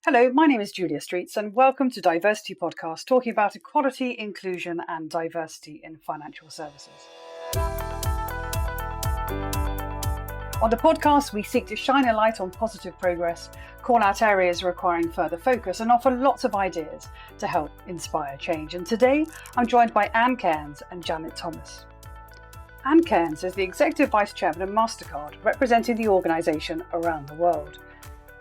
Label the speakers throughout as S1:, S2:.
S1: Hello, my name is Julia Streets and welcome to DiverCity Podcast, talking about equality, inclusion and diversity in financial services. On the podcast, we seek to shine a light on positive progress, call out areas requiring further focus and offer lots of ideas to help inspire change. And today, I'm joined by Ann Cairns and Janet Thomas. Ann Cairns is the Executive Vice Chairman of Mastercard, representing the organisation around the world.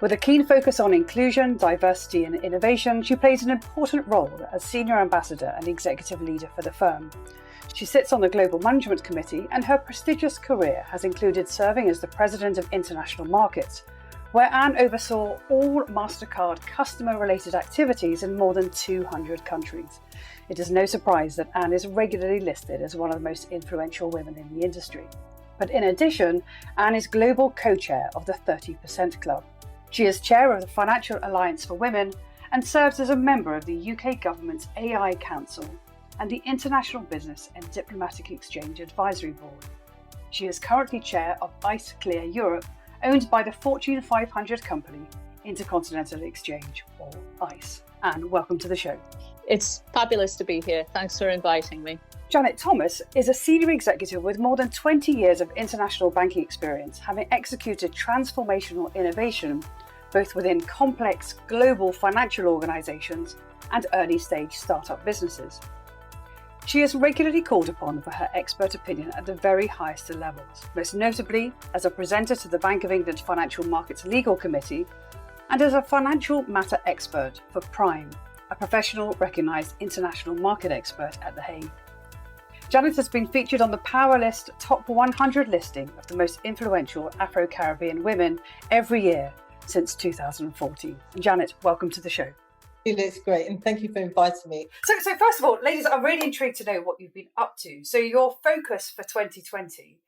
S1: With a keen focus on inclusion, diversity and innovation, she plays an important role as Senior Ambassador and Executive Leader for the firm. She sits on the Global Management Committee and her prestigious career has included serving as the President of International Markets, where Ann oversaw all Mastercard customer-related activities in more than 200 countries. It is no surprise that Ann is regularly listed as one of the most influential women in the industry. But in addition, Ann is Global Co-Chair of the 30% Club. She is Chair of the Financial Alliance for Women and serves as a member of the UK Government's AI Council and the International Business and Diplomatic Exchange Advisory Board. She is currently Chair of ICE Clear Europe, owned by the Fortune 500 company Intercontinental Exchange, or ICE. Anne, welcome to the show.
S2: It's fabulous to be here. Thanks for inviting me.
S1: Janet Thomas is a senior executive with more than 20 years of international banking experience, having executed transformational innovation both within complex global financial organisations and early-stage startup businesses. She is regularly called upon for her expert opinion at the very highest levels, most notably as a presenter to the Bank of England Financial Markets Legal Committee and as a financial matter expert for Prime, a professional recognised international market expert at The Hague. Janet has been featured on the Powerlist Top 100 listing of the most influential Afro-Caribbean women every year since 2014. Janet, welcome to the show.
S3: It's great, and thank you for inviting me.
S1: So first of all, ladies, I'm really intrigued to know what you've been up to. So your focus for 2020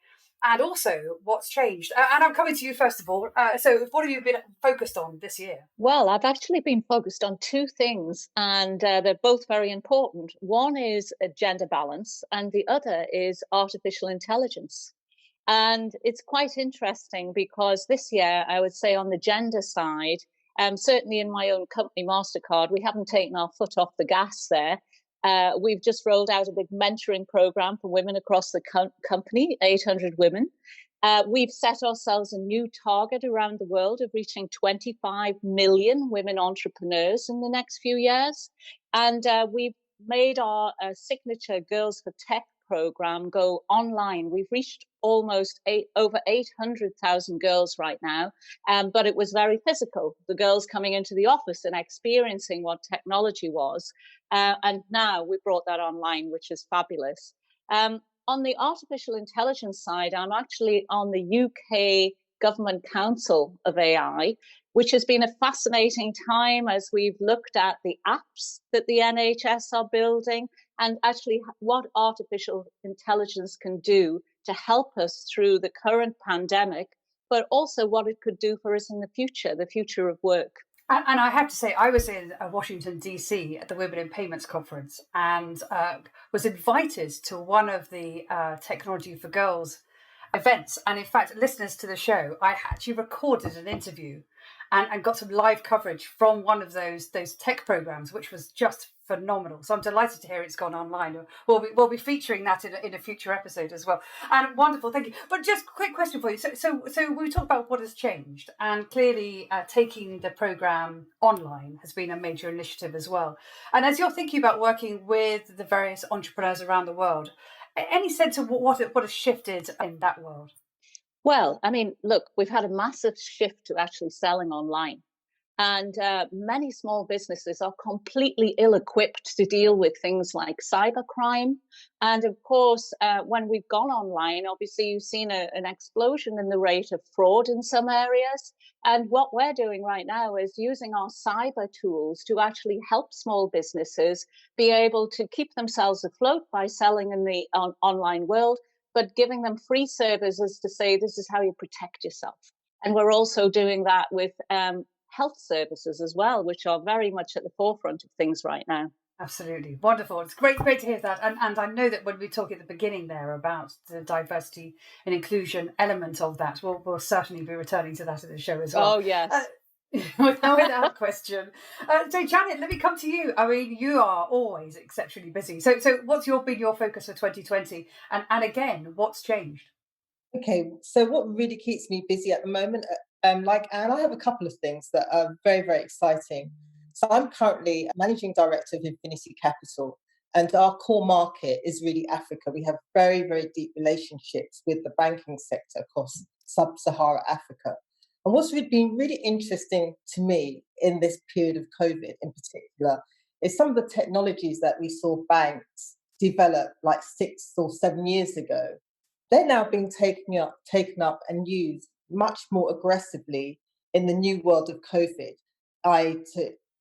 S1: and also what's changed. And I'm coming to you first of all. So what have you been focused on this year?
S2: Well, I've actually been focused on two things, and they're both very important. One is gender balance, and the other is artificial intelligence. And it's quite interesting because this year, I would say on the gender side, certainly in my own company, Mastercard, we haven't taken our foot off the gas there. We've just rolled out a big mentoring program for women across the company, 800 women. We've set ourselves a new target around the world of reaching 25 million women entrepreneurs in the next few years. And we've made our signature Girls for Tech program go online. We've reached almost over 800,000 girls right now, but it was very physical. The girls coming into the office and experiencing what technology was. And now we brought that online, which is fabulous. On the artificial intelligence side, I'm actually on the UK Government Council of AI, which has been a fascinating time as we've looked at the apps that the NHS are building and actually what artificial intelligence can do to help us through the current pandemic, but also what it could do for us in the future of work.
S1: And I have to say, I was in Washington, D.C. at the Women in Payments conference and was invited to one of the Technology for Girls events. And in fact, listeners to the show, I actually recorded an interview and got some live coverage from one of those tech programs, which was just phenomenal. So I'm delighted to hear it's gone online. We'll be featuring that in a future episode as well. And wonderful, thank you. But just a quick question for you. So we talk about what has changed, and clearly taking the program online has been a major initiative as well. And as you're thinking about working with the various entrepreneurs around the world, any sense of what has shifted in that world?
S2: Well, I mean, look, we've had a massive shift to actually selling online. And many small businesses are completely ill-equipped to deal with things like cybercrime. And of course, when we've gone online, obviously you've seen an explosion in the rate of fraud in some areas. And what we're doing right now is using our cyber tools to actually help small businesses be able to keep themselves afloat by selling in the online world, but giving them free services to say, this is how you protect yourself. And we're also doing that with health services as well, which are very much at the forefront of things right now.
S1: Absolutely. Wonderful. It's great to hear that. And I know that when we talk at the beginning there about the diversity and inclusion element of that, we'll certainly be returning to that in the show as well.
S2: Oh, yes.
S1: Without question. So, Janet, let me come to you. I mean, you are always exceptionally busy. So what's been your focus for 2020? And again, what's changed?
S3: Okay, so what really keeps me busy at the moment, like Anne, I have a couple of things that are very, very exciting. So I'm currently managing director of Infinity Capital, and our core market is really Africa. We have very, very deep relationships with the banking sector across sub-Sahara Africa. And what's been really interesting to me in this period of COVID in particular is some of the technologies that we saw banks develop like 6 or 7 years ago. They're now being taken up and used much more aggressively in the new world of COVID. I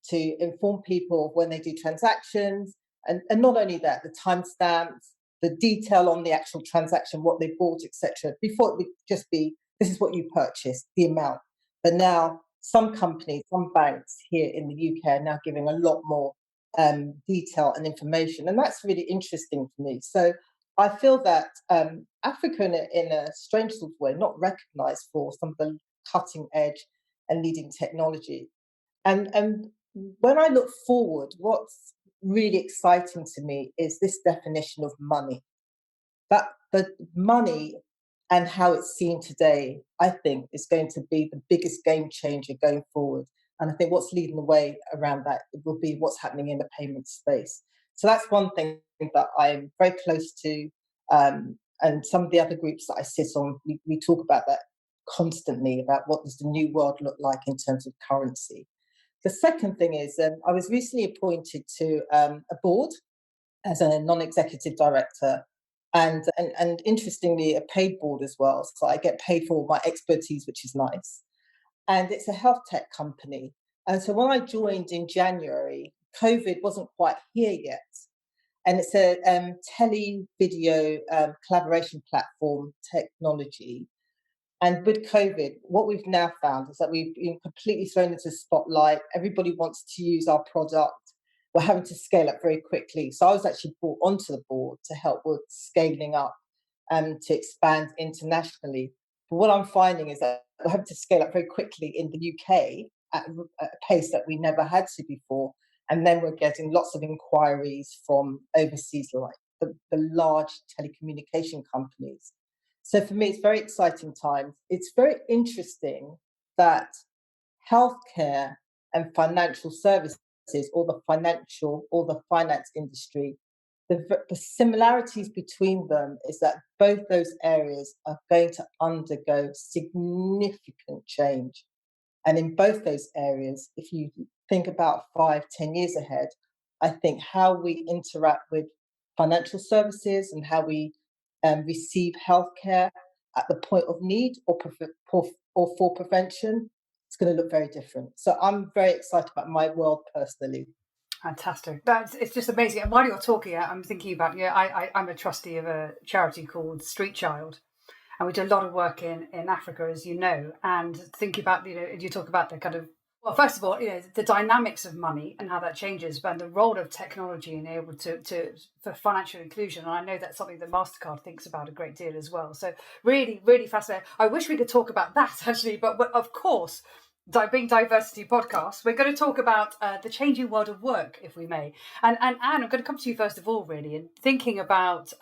S3: to inform people of when they do transactions, and not only that, the timestamps, the detail on the actual transaction, what they bought, etc. Before it would just be, this is what you purchased, the amount. But now some companies, some banks here in the UK are now giving a lot more detail and information, and that's really interesting to me. So I feel that Africa, in a strange sort of way, not recognised for some of the cutting edge and leading technology. And when I look forward, what's really exciting to me is this definition of money. That the money and how it's seen today, I think, is going to be the biggest game changer going forward. And I think what's leading the way around that will be what's happening in the payment space. So that's one thing that I'm very close to. And some of the other groups that I sit on, we talk about that constantly, about what does the new world look like in terms of currency. The second thing is I was recently appointed to a board as a non-executive director, and interestingly, a paid board as well. So I get paid for my expertise, which is nice. And it's a health tech company. And so when I joined in January, COVID wasn't quite here yet. And it's a video collaboration platform technology. And with COVID, what we've now found is that we've been completely thrown into the spotlight. Everybody wants to use our product. We're having to scale up very quickly. So I was actually brought onto the board to help with scaling up and to expand internationally. But what I'm finding is that we're having to scale up very quickly in the UK at a pace that we never had to before. And then we're getting lots of inquiries from overseas, like the large telecommunication companies. So for me, it's very exciting times. It's very interesting that healthcare and financial services, or the finance industry, the similarities between them is that both those areas are going to undergo significant change. And in both those areas, if you think about 5, 10 years ahead, I think how we interact with financial services and how we receive healthcare at the point of need or for prevention, it's going to look very different. So I'm very excited about my world personally.
S1: Fantastic. It's just amazing. And while you're talking, I'm thinking about, I'm a trustee of a charity called Street Child. And we do a lot of work in Africa, as you know, and think about, you talk about the kind of, well, first of all, the dynamics of money and how that changes, but the role of technology and able for financial inclusion. And I know that's something that Mastercard thinks about a great deal as well. So really, really fascinating. I wish we could talk about that actually, but of course, being DiverCity Podcast, we're going to talk about the changing world of work, if we may. And Anne, I'm going to come to you first of all, really, and thinking about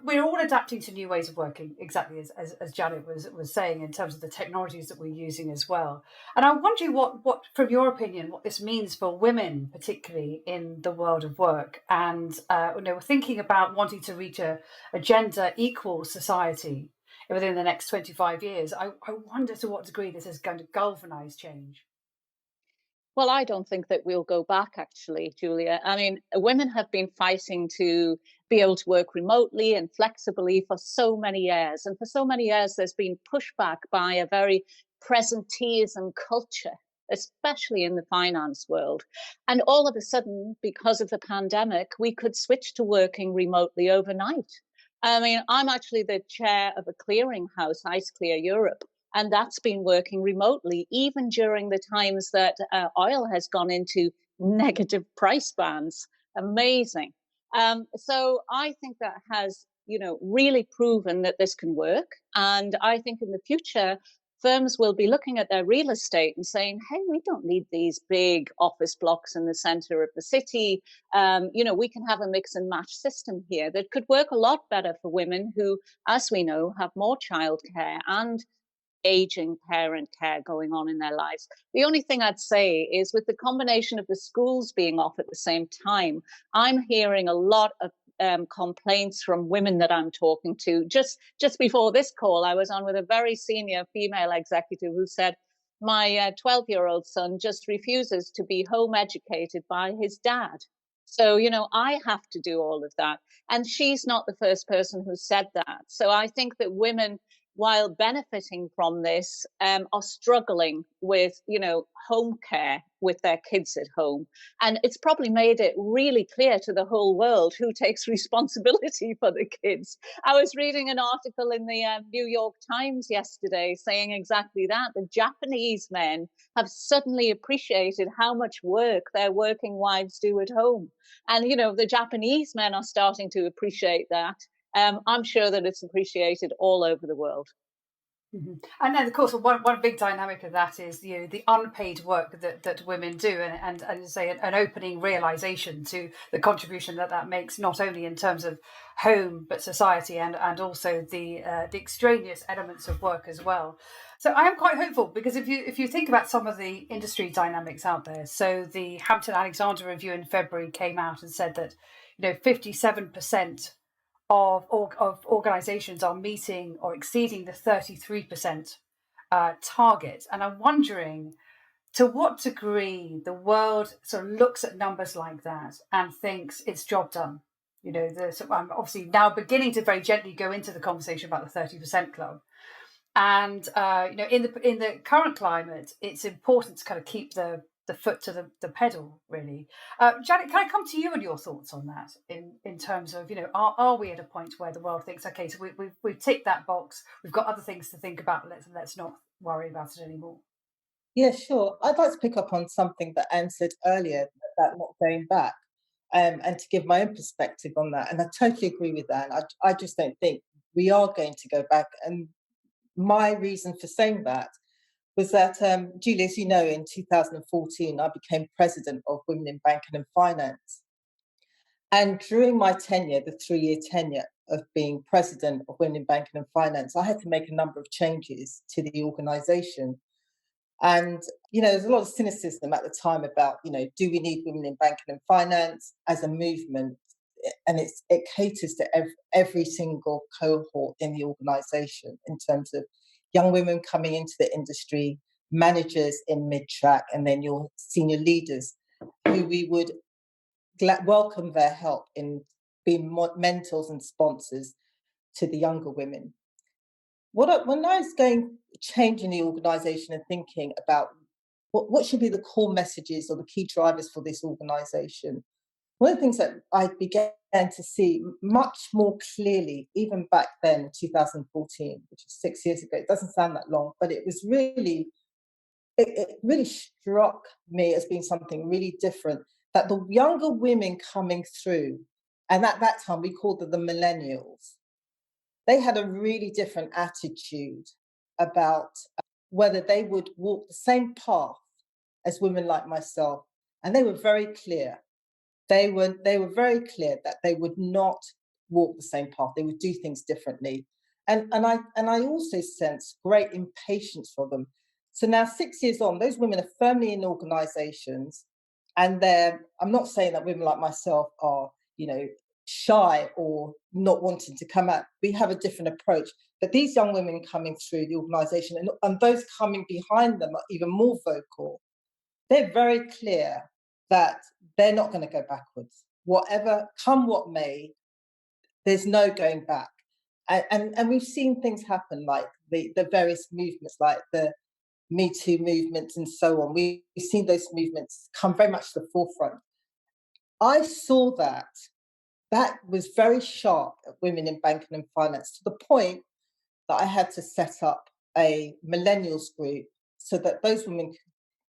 S1: we're all adapting to new ways of working, exactly as Janet was saying, in terms of the technologies that we're using as well. And I'm wondering what, from your opinion, what this means for women, particularly in the world of work. And we're thinking about wanting to reach a gender equal society within the next 25 years. I wonder to what degree this is going to galvanise change.
S2: Well, I don't think that we'll go back, actually, Julia. I mean, women have been fighting to be able to work remotely and flexibly for so many years. And for so many years, there's been pushback by a very presenteeism culture, especially in the finance world. And all of a sudden, because of the pandemic, we could switch to working remotely overnight. I mean, I'm actually the chair of a clearinghouse, ICE Clear Europe. And that's been working remotely, even during the times that oil has gone into negative price bands. Amazing. So I think that has, really proven that this can work. And I think in the future, firms will be looking at their real estate and saying, hey, we don't need these big office blocks in the center of the city. We can have a mix and match system here that could work a lot better for women who, as we know, have more childcare and aging parent care going on in their lives. The only thing I'd say is, with the combination of the schools being off at the same time, I'm hearing a lot of complaints from women that I'm talking to. Just before this call, I was on with a very senior female executive who said, my 12-year-old son just refuses to be home educated by his dad. So, I have to do all of that. And she's not the first person who said that. So I think that women, while benefiting from this, are struggling with, home care with their kids at home. And it's probably made it really clear to the whole world who takes responsibility for the kids. I was reading an article in the New York Times yesterday saying exactly that. The Japanese men have suddenly appreciated how much work their working wives do at home. And, the Japanese men are starting to appreciate that. I'm sure that it's appreciated all over the world.
S1: Mm-hmm. And then, of course, one big dynamic of that is the unpaid work that women do, and say an opening realization to the contribution that makes, not only in terms of home but society, and also the extraneous elements of work as well. So I am quite hopeful, because if you think about some of the industry dynamics out there, so the Hampton Alexander review in February came out and said that 57% of organisations are meeting or exceeding the 33% target. And I'm wondering to what degree the world sort of looks at numbers like that and thinks it's job done. I'm obviously now beginning to very gently go into the conversation about the 30% club. And, in the current climate, it's important to kind of keep the foot to the pedal, really. Janet, can I come to you and your thoughts on that in terms of, are we at a point where the world thinks, okay, so we've ticked that box, we've got other things to think about, let's not worry about it anymore?
S3: Yeah, sure. I'd like to pick up on something that Anne said earlier about not going back, and to give my own perspective on that. And I totally agree with that. I just don't think we are going to go back. And my reason for saying that was that, Julie, as you know, in 2014, I became president of Women in Banking and Finance. And during my tenure, the 3-year tenure of being president of Women in Banking and Finance, I had to make a number of changes to the organisation. And, there's a lot of cynicism at the time about, do we need women in banking and finance as a movement? And it caters to every single cohort in the organisation, in terms of young women coming into the industry, managers in mid-track, and then your senior leaders, who we would welcome their help in being mentors and sponsors to the younger women. When I was changing the organisation and thinking about what should be the core messages or the key drivers for this organisation, one of the things that I began to see much more clearly, even back then, 2014, which is 6 years ago, it doesn't sound that long, but it was really, it really struck me as being something really different, that the younger women coming through, and at that time we called them the millennials, they had a really different attitude about whether they would walk the same path as women like myself. And they were very clear. They were very clear that they would not walk the same path. They would do things differently. And I also sense great impatience for them. So now, 6 years on, those women are firmly in organizations, and I'm not saying that women like myself are, shy or not wanting to come out. We have a different approach. But these young women coming through the organisation, and those coming behind them are even more vocal. They're very clear that they're not going to go backwards. Whatever, come what may, there's no going back. And we've seen things happen, like the various movements, like the Me Too movements and so on. We've seen those movements come very much to the forefront. I saw that was very sharp at Women in Banking and Finance, to the point that I had to set up a millennials group so that those women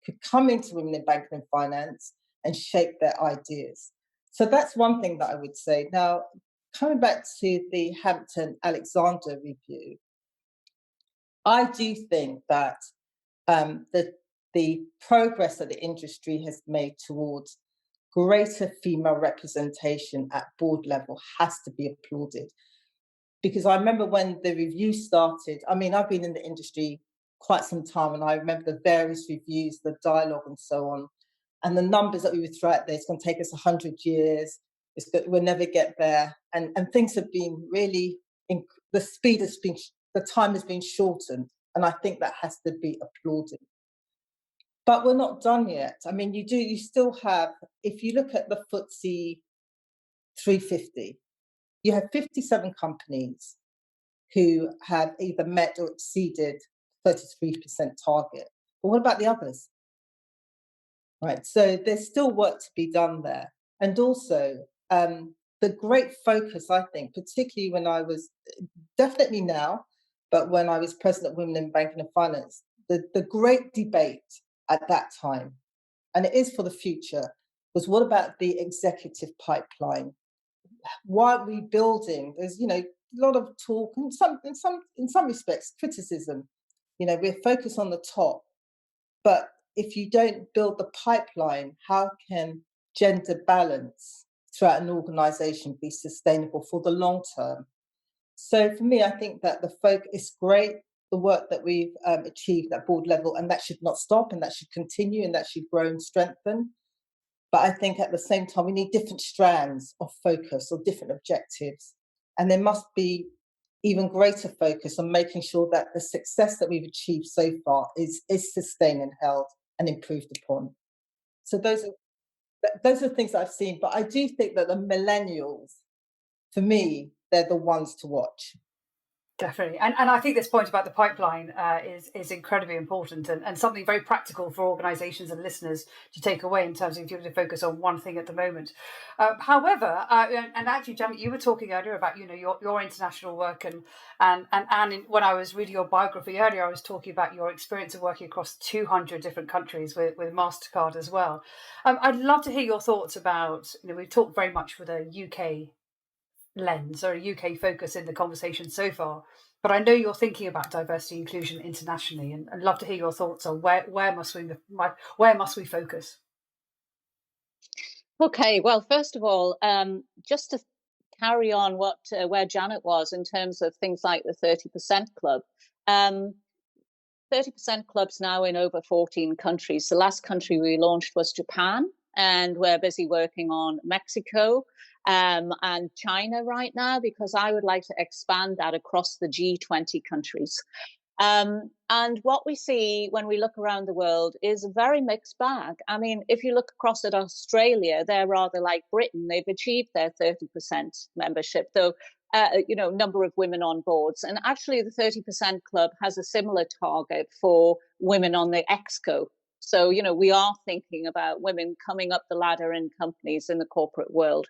S3: could come into Women in Banking and Finance and shape their ideas. So that's one thing that I would say. Now, coming back to the Hampton Alexander review, I do think that the progress that the industry has made towards greater female representation at board level has to be applauded. Because I remember when the review started, I mean, I've been in the industry quite some time, and I remember the various reviews, the dialogue and so on, and the numbers that we would throw out there, it's going to take us 100 years, we'll never get there. And things have been really, the speed has been, the time has been shortened. And I think that has to be applauded. But we're not done yet. I mean, you still have, if you look at the FTSE 350, you have 57 companies who have either met or exceeded 33% target. But what about the others? Right, so there's still work to be done there. And also, the great focus, I think, particularly when I was, definitely now, but when I was president of Women in Banking and Finance, the great debate at that time, and it is for the future, was what about the executive pipeline? Why are we building? There's, a lot of talk, and in some respects, criticism. We're focused on the top, but if you don't build the pipeline, how can gender balance throughout an organization be sustainable for the long term? So for me, I think that the focus is great, the work that we've achieved at board level, and that should not stop, and that should continue, and that should grow and strengthen. But I think at the same time, we need different strands of focus or different objectives. And there must be even greater focus on making sure that the success that we've achieved so far is sustained and held and improved upon. So those are things that I've seen. But I do think that the millennials, for me, they're the ones to watch.
S1: Definitely. And I think this point about the pipeline is incredibly important and something very practical for organisations and listeners to take away in terms of if you're going to focus on one thing at the moment. However, and actually, Janet, you were talking earlier about, your international work and when I was reading your biography earlier, I was talking about your experience of working across 200 different countries with Mastercard as well. I'd love to hear your thoughts about, we've talked very much with a UK lens or a UK focus in the conversation so far, but I know you're thinking about diversity inclusion internationally, and I'd love to hear your thoughts on where must we focus.
S2: Okay, well, first of all, just to carry on where Janet was in terms of things like the 30% club. 30% clubs now in over 14 countries. The last country we launched was Japan, and we're busy working on Mexico and China right now, because I would like to expand that across the G20 countries. And what we see when we look around the world is a very mixed bag. I mean, if you look across at Australia, they're rather like Britain. They've achieved their 30% membership, though, number of women on boards. And actually, the 30% club has a similar target for women on the ExCo. So, we are thinking about women coming up the ladder in companies in the corporate world.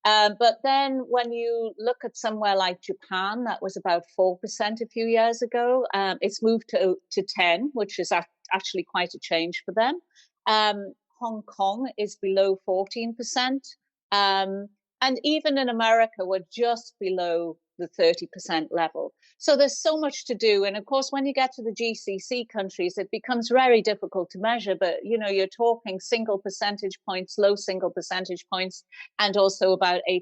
S2: But then when you look at somewhere like Japan, that was about 4% a few years ago. It's moved to 10, which is actually quite a change for them. Hong Kong is below 14%. And even in America, we're just below the 30% level. So there's so much to do. And of course, when you get to the GCC countries, it becomes very difficult to measure. But, you're talking single percentage points, low single percentage points, and also about 8%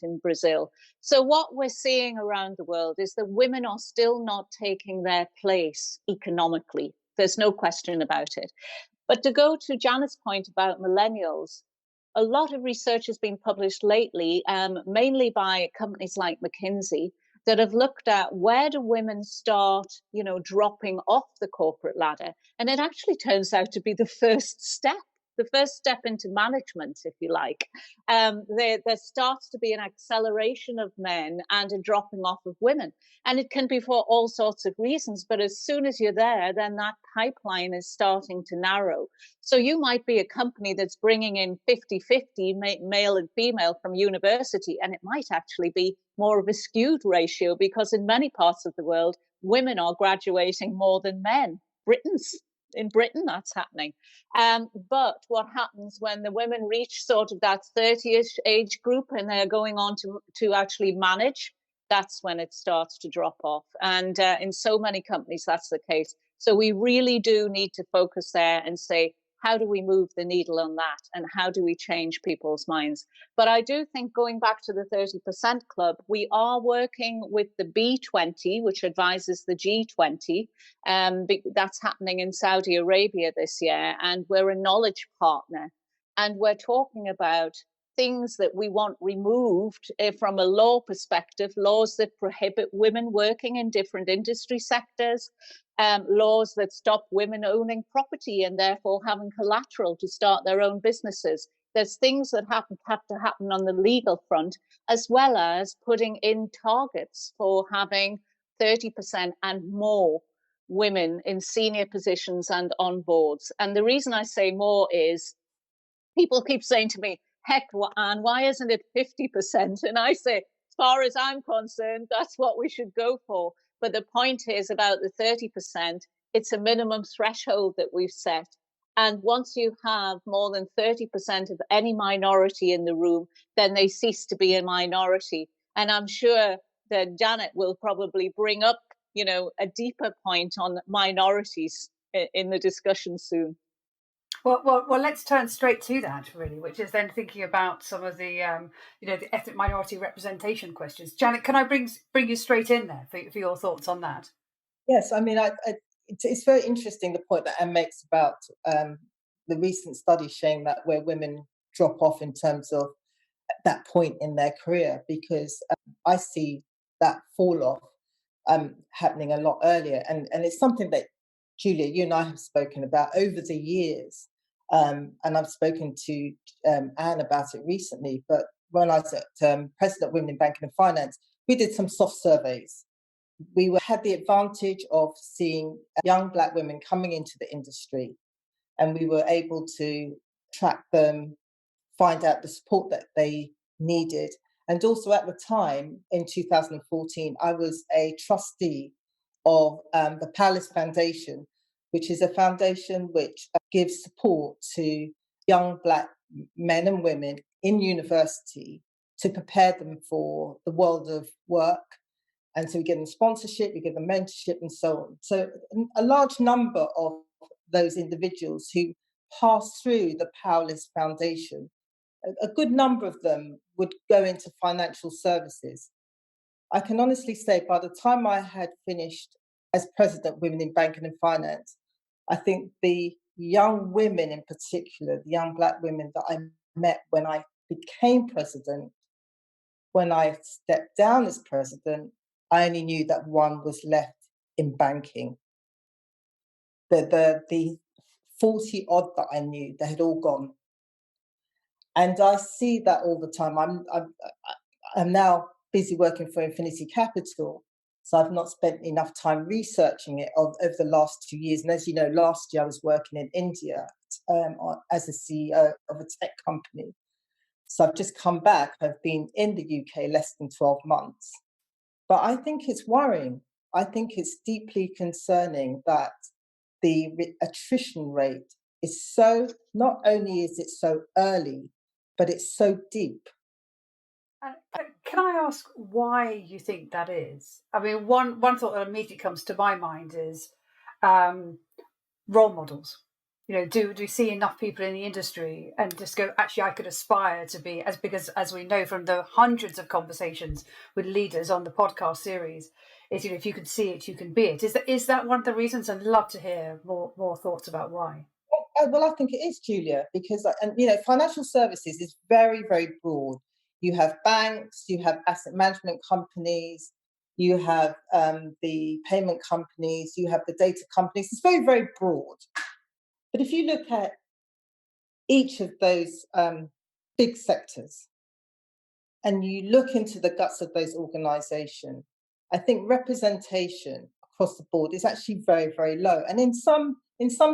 S2: in Brazil. So what we're seeing around the world is that women are still not taking their place economically. There's no question about it. But to go to Janet's point about millennials, a lot of research has been published lately, mainly by companies like McKinsey, that have looked at where do women start, dropping off the corporate ladder. And it actually turns out to be the first step into management, if you like. There starts to be an acceleration of men and a dropping off of women. And it can be for all sorts of reasons. But as soon as you're there, then that pipeline is starting to narrow. So you might be a company that's bringing in 50-50 male and female from university, and it might actually be more of a skewed ratio, because in many parts of the world, women are graduating more than men. In Britain, that's happening. But what happens when the women reach sort of that 30-ish age group and they're going on to actually manage that's when it starts to drop off. And in so many companies, that's the case. So we really do need to focus there and say, how do we move the needle on that? And how do we change people's minds? But I do think, going back to the 30% club, we are working with the B20, which advises the G20. That's happening in Saudi Arabia this year. And we're a knowledge partner. And we're talking about things that we want removed from a law perspective, laws that prohibit women working in different industry sectors, laws that stop women owning property and therefore having collateral to start their own businesses. There's things that have to happen on the legal front, as well as putting in targets for having 30% and more women in senior positions and on boards. And the reason I say more is people keep saying to me, heck, Anne, why isn't it 50%? And I say, as far as I'm concerned, that's what we should go for. But the point is about the 30%, it's a minimum threshold that we've set. And once you have more than 30% of any minority in the room, then they cease to be a minority. And I'm sure that Janet will probably bring up, a deeper point on minorities in the discussion soon.
S1: Well, let's turn straight to that, really, which is then thinking about some of the, the ethnic minority representation questions. Janet, can I bring you straight in there for your thoughts on that?
S3: Yes, I mean, it's very interesting, the point that Anne makes about the recent study showing that where women drop off in terms of that point in their career, because I see that fall off happening a lot earlier. And it's something that, Julia, you and I have spoken about over the years, and I've spoken to Anne about it recently. But when I was at President of Women in Banking and Finance, we did some soft surveys. We had the advantage of seeing young Black women coming into the industry, and we were able to track them, find out the support that they needed. And also at the time, in 2014, I was a trustee of the Palace Foundation, which is a foundation which gives support to young Black men and women in university to prepare them for the world of work. And so we give them sponsorship, we give them mentorship and so on. So a large number of those individuals who pass through the Palace Foundation, a good number of them would go into financial services. I can honestly say by the time I had finished as President of Women in Banking and Finance, I think the young women in particular, the young Black women that I met when I became president, when I stepped down as president, I only knew that one was left in banking. The 40 odd that I knew, they had all gone. And I see that all the time. I'm now busy working for Infinity Capital, so I've not spent enough time researching it over the last 2 years. And as you know, last year I was working in India as a CEO of a tech company. So I've just come back. I've been in the UK less than 12 months. But I think it's worrying. I think it's deeply concerning that the attrition rate is so, not only is it so early, but it's so deep.
S1: Can I ask why you think that is? I mean, one thought that immediately comes to my mind is role models. Do we see enough people in the industry and just go, actually, I could aspire to be as big as we know from the hundreds of conversations with leaders on the podcast series, is, if you can see it, you can be it. Is that one of the reasons? I'd love to hear more thoughts about why.
S3: Well, I think it is, Julia, because financial services is very, very broad. You have banks, you have asset management companies, you have the payment companies, you have the data companies. It's very, very broad. But if you look at each of those big sectors and you look into the guts of those organizations, I think representation across the board is actually very, very low. And in some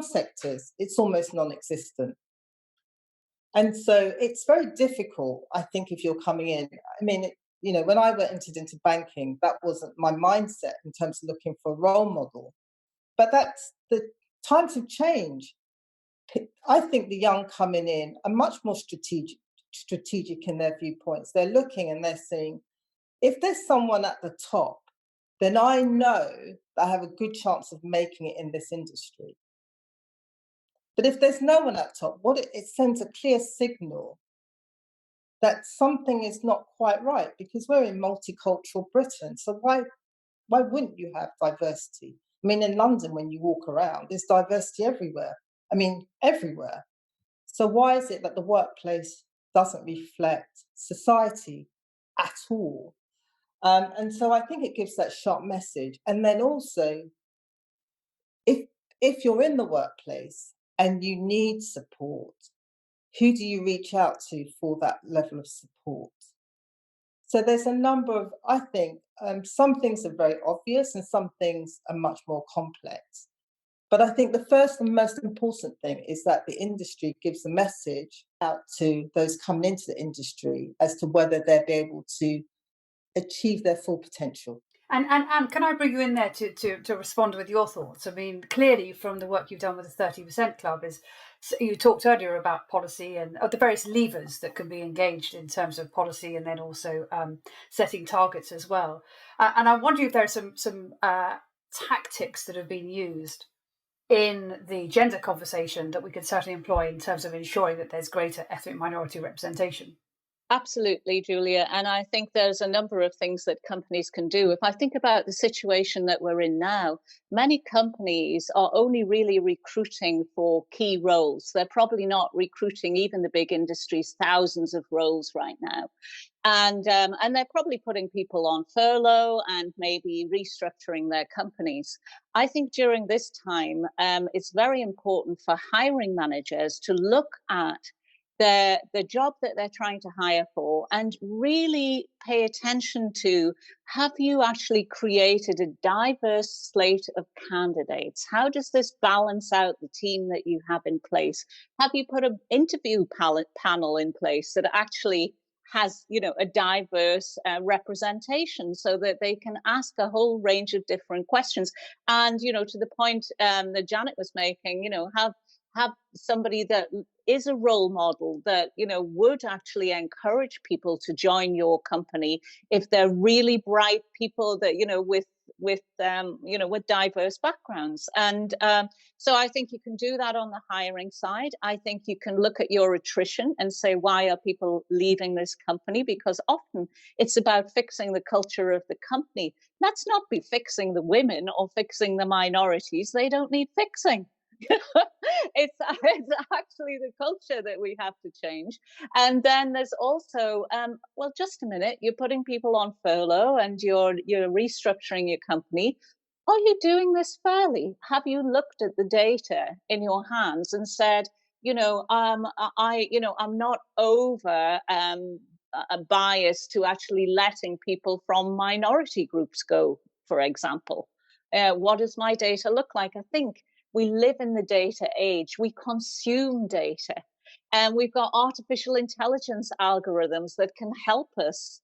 S3: sectors, it's almost non-existent. And so it's very difficult, I think, if you're coming in. I mean, when I entered into banking, that wasn't my mindset in terms of looking for a role model. But that's the times have changed. I think the young coming in are much more strategic in their viewpoints. They're looking and they're saying, If there's someone at the top, then I know that I have a good chance of making it in this industry. But if there's no one at top, it sends a clear signal that something is not quite right, because we're in multicultural Britain. So why wouldn't you have diversity? I mean, in London, when you walk around, there's diversity everywhere. I mean, everywhere. So why is it that the workplace doesn't reflect society at all? And so I think it gives that sharp message. And then also, if you're in the workplace and you need support, who do you reach out to for that level of support? So there's a number of, I think, some things are very obvious and some things are much more complex. But I think the first and most important thing is that the industry gives a message out to those coming into the industry as to whether they'll be able to achieve their full potential.
S1: And can I bring you in there to respond with your thoughts? I mean, clearly from the work you've done with the 30% Club, you talked earlier about policy and the various levers that can be engaged in terms of policy, and then also setting targets as well. And I wonder if there are some tactics that have been used in the gender conversation that we could certainly employ in terms of ensuring that there's greater ethnic minority representation.
S2: Absolutely, Julia. And I think there's a number of things that companies can do. If I think about the situation that we're in now, many companies are only really recruiting for key roles. They're probably not recruiting, even the big industries, thousands of roles right now. And they're probably putting people on furlough and maybe restructuring their companies. I think during this time, it's very important for hiring managers to look at the job that they're trying to hire for and really pay attention to, have you actually created a diverse slate of candidates? How does this balance out the team that you have in place? Have you put an interview panel in place that actually has, a diverse representation so that they can ask a whole range of different questions? And, to the point that Janet was making, have somebody that is a role model that, would actually encourage people to join your company if they're really bright people that, with diverse backgrounds. And so I think you can do that on the hiring side. I think you can look at your attrition and say, why are people leaving this company? Because often it's about fixing the culture of the company. Let's not be fixing the women or fixing the minorities. They don't need fixing. It's actually the culture that we have to change. And then there's also, well, just a minute, you're putting people on furlough and you're restructuring your company. Are you doing this fairly? Have you looked at the data in your hands and said, I'm not over biased to actually letting people from minority groups go, for example? What does my data look like? I think we live in the data age. We consume data. And we've got artificial intelligence algorithms that can help us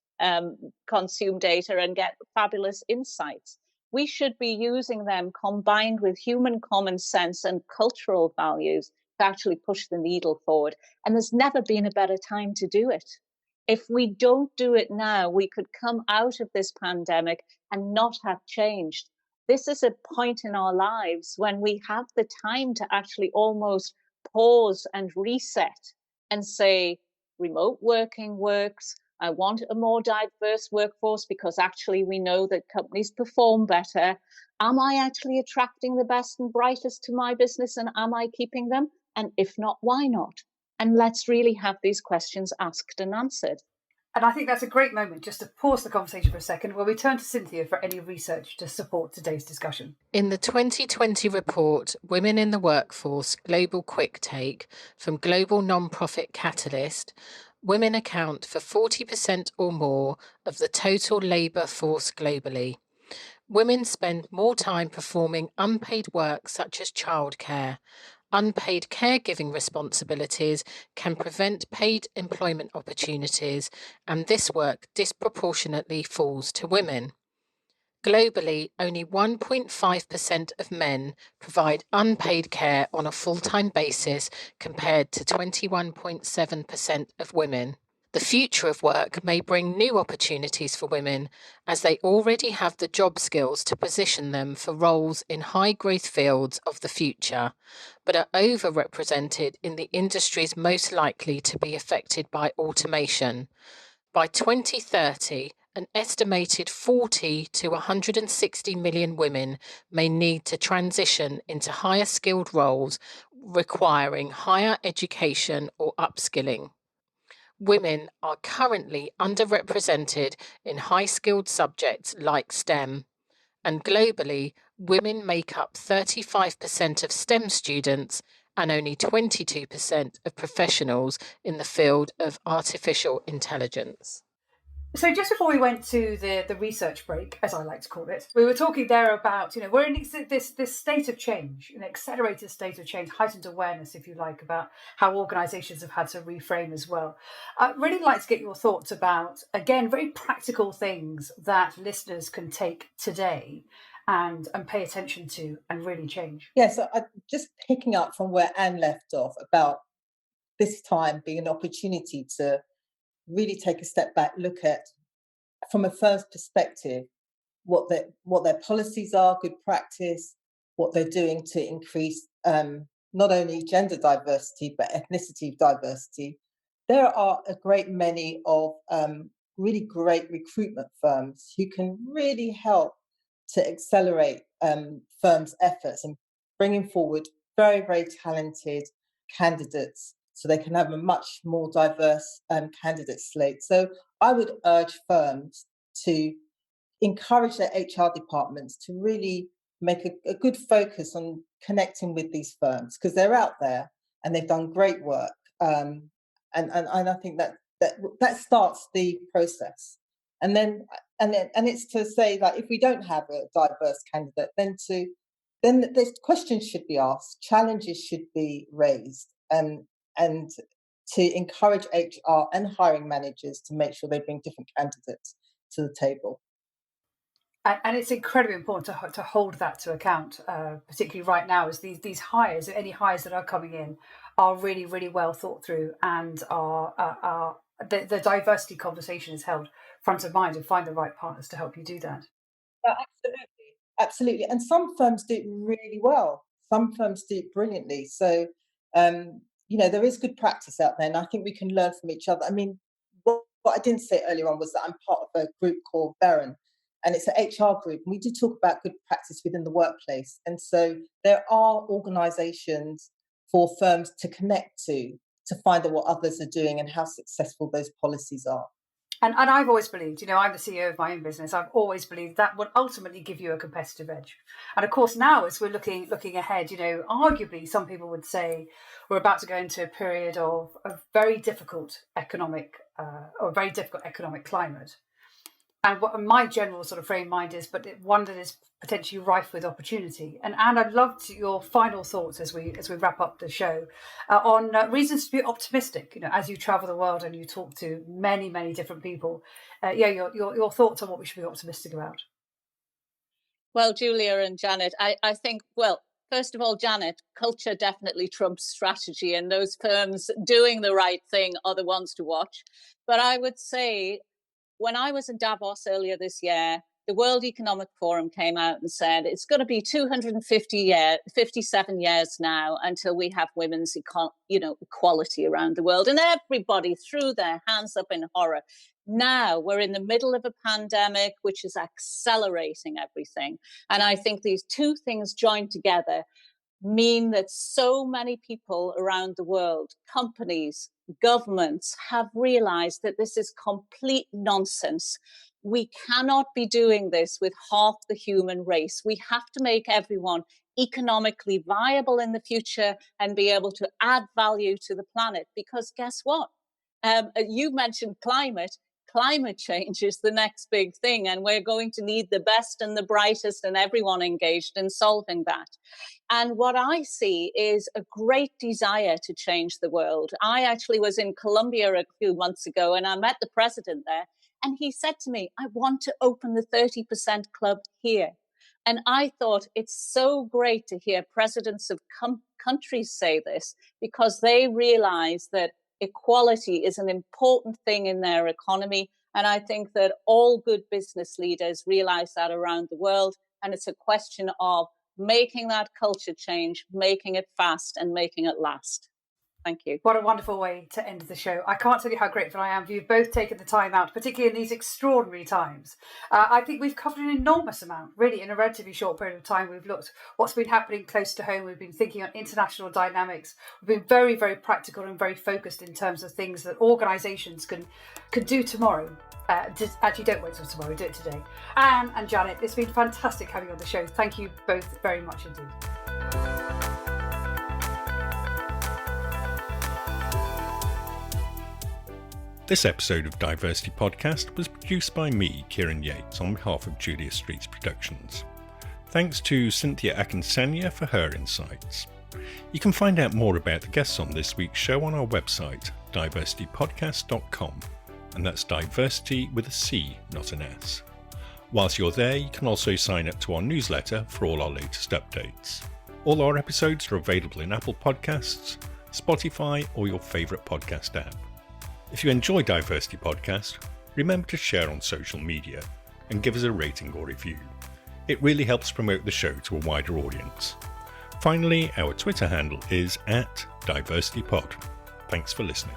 S2: consume data and get fabulous insights. We should be using them combined with human common sense and cultural values to actually push the needle forward. And there's never been a better time to do it. If we don't do it now, we could come out of this pandemic and not have changed. This is a point in our lives when we have the time to actually almost pause and reset and say, remote working works. I want a more diverse workforce because actually we know that companies perform better. Am I actually attracting the best and brightest to my business, and am I keeping them? And if not, why not? And let's really have these questions asked and answered.
S1: And I think that's a great moment just to pause the conversation for a second where we turn to Cynthia for any research to support today's discussion.
S4: In the 2020 report, Women in the Workforce Global Quick Take from global non-profit Catalyst, women account for 40% or more of the total labour force globally. Women spend more time performing unpaid work such as childcare. Unpaid caregiving responsibilities can prevent paid employment opportunities, and this work disproportionately falls to women. Globally, only 1.5% of men provide unpaid care on a full-time basis compared to 21.7% of women. The future of work may bring new opportunities for women as they already have the job skills to position them for roles in high growth fields of the future, but are overrepresented in the industries most likely to be affected by automation. By 2030, an estimated 40 to 160 million women may need to transition into higher skilled roles requiring higher education or upskilling. Women are currently underrepresented in high skilled subjects like STEM, and globally, women make up 35% of STEM students and only 22% of professionals in the field of artificial intelligence.
S1: So just before we went to the research break, as I like to call it, we were talking there about, we're in this state of change, an accelerated state of change, heightened awareness, if you like, about how organisations have had to reframe as well. I'd really like to get your thoughts about, again, very practical things that listeners can take today and pay attention to and really change.
S3: Yeah, so just picking up from where Anne left off about this time being an opportunity to really take a step back, look at, from a firm's perspective, what their policies are, good practice, what they're doing to increase not only gender diversity, but ethnicity diversity. There are a great many of really great recruitment firms who can really help to accelerate firms' efforts in bringing forward very, very talented candidates so they can have a much more diverse candidate slate. So I would urge firms to encourage their HR departments to really make a good focus on connecting with these firms because they're out there and they've done great work. And I think that starts the process. And then it's to say that if we don't have a diverse candidate, then there's questions should be asked, challenges should be raised, and to encourage HR and hiring managers to make sure they bring different candidates to the table.
S1: And it's incredibly important to hold that to account, particularly right now, as these hires, any hires that are coming in, are really, really well thought through and are the diversity conversation is held front of mind and find the right partners to help you do that.
S3: Yeah, absolutely. And some firms do it really well. Some firms do it brilliantly. So, there is good practice out there, and I think we can learn from each other. I mean, what I didn't say earlier on was that I'm part of a group called Baron, and it's an HR group, and we do talk about good practice within the workplace. And so there are organisations for firms to connect to find out what others are doing and how successful those policies are.
S1: And I've always believed, I'm the CEO of my own business. I've always believed that would ultimately give you a competitive edge. And of course, now as we're looking ahead, arguably some people would say we're about to go into a period of a very difficult economic climate. And what my general sort of frame of mind is, but one that is potentially rife with opportunity. And Anne, I'd love your final thoughts as we wrap up the show on reasons to be optimistic. As you travel the world and you talk to many, many different people, your thoughts on what we should be optimistic about.
S2: Well, Julia and Janet, I think, first of all, Janet, culture definitely trumps strategy, and those firms doing the right thing are the ones to watch. But I would say, when I was in Davos earlier this year, the World Economic Forum came out and said it's going to be 57 years now until we have women's equality around the world. And everybody threw their hands up in horror. Now we're in the middle of a pandemic, which is accelerating everything. And I think these two things joined together mean that so many people around the world, companies, governments, have realized that this is complete nonsense. We cannot be doing this with half the human race. We have to make everyone economically viable in the future and be able to add value to the planet. Because guess what? You mentioned climate. Climate change is the next big thing, and we're going to need the best and the brightest and everyone engaged in solving that. And what I see is a great desire to change the world. I actually was in Colombia a few months ago, and I met the president there, and he said to me, I want to open the 30% club here. And I thought it's so great to hear presidents of countries say this, because they realize that equality is an important thing in their economy. And I think that all good business leaders realize that around the world. And it's a question of making that culture change, making it fast and making it last. Thank you.
S1: What a wonderful way to end the show. I can't tell you how grateful I am for you both taking the time out, particularly in these extraordinary times. I think we've covered an enormous amount, really, in a relatively short period of time. We've looked what's been happening close to home. We've been thinking on international dynamics. We've been very, very practical and very focused in terms of things that organisations can do tomorrow. Actually, don't wait till tomorrow, do it today. Anne and Janet, it's been fantastic having you on the show. Thank you both very much indeed.
S5: This episode of DiverCity Podcast was produced by me, Kieran Yates, on behalf of Julia Streets Productions. Thanks to Cynthia Akinsanya for her insights. You can find out more about the guests on this week's show on our website, DiverCityPodcast.com, and that's diversity with a C, not an S. Whilst you're there, you can also sign up to our newsletter for all our latest updates. All our episodes are available in Apple Podcasts, Spotify, or your favourite podcast app. If you enjoy DiverCity Podcast, remember to share on social media and give us a rating or review. It really helps promote the show to a wider audience. Finally, our Twitter handle is @DiverCityPod. Thanks for listening.